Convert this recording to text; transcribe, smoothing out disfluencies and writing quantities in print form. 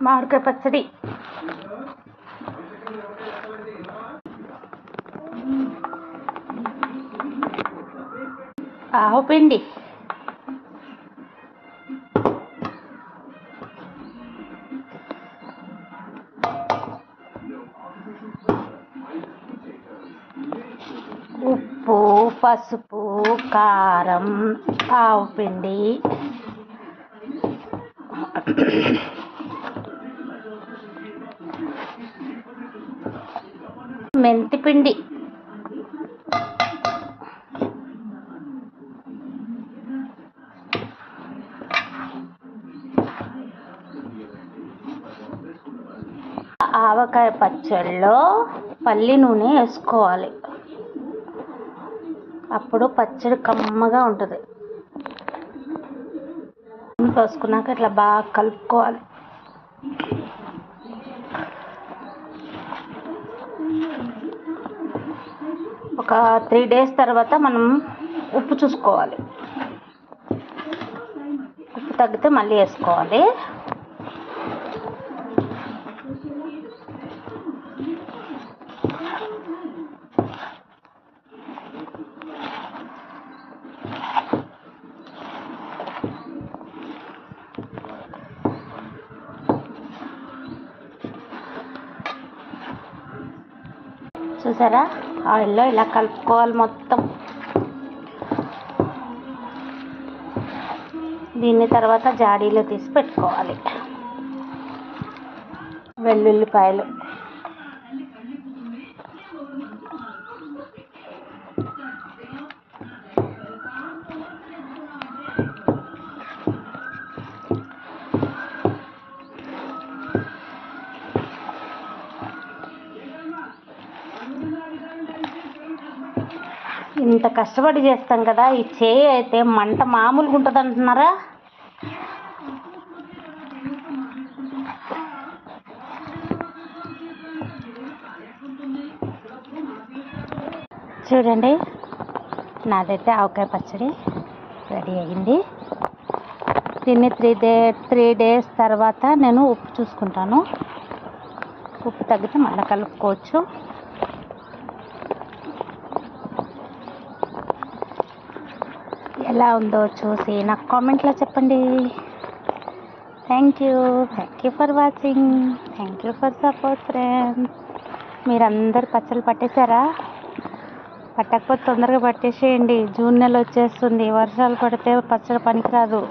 మామిడికాయ పచ్చడి. ఆవు పిండి, ఉప్పు, పసుపు, కారం, ఆవు పిండి, మెంతి పిండి, ఆవకాయ పచ్చడిలో పల్లి నూనె వేసుకోవాలి. అప్పుడు పచ్చడి కమ్మగా ఉంటుంది. పోసుకున్నాక ఇట్లా బాగా కలుపుకోవాలి. ఒక 3 days తర్వాత మనం ఉప్పు చూసుకోవాలి. ఉప్పు తగ్గితే మళ్ళీ వేసుకోవాలి. చూసారా, ఆయిల్లో ఇలా కలుపుకోవాలి మొత్తం. దీన్ని తర్వాత జాడీలో తీసి పెట్టుకోవాలి. వెల్లుల్లిపాయలు, ఇంత కష్టపడి చేస్తాం కదా, ఈ చేయి అయితే మంట మామూలుగా ఉంటుంది అంటున్నారా? చూడండి, నాదైతే ఆవకాయ పచ్చడి రెడీ అయ్యింది. దీన్ని 3 days తర్వాత నేను ఉప్పు చూసుకుంటాను. ఉప్పు తగ్గితే మళ్ళీ కలుపుకోవచ్చు. ఎలా ఉందో చూసి నాకు కామెంట్లో చెప్పండి. Thank you for watching. Thank you for support friends. మీరందరు పచ్చళ్ళు పట్టేశారా? పట్టకపోతే తొందరగా పట్టేసేయండి. జూన్ నెల వచ్చేస్తుంది. వర్షాలు పడితే పచ్చడి పనికిరాదు.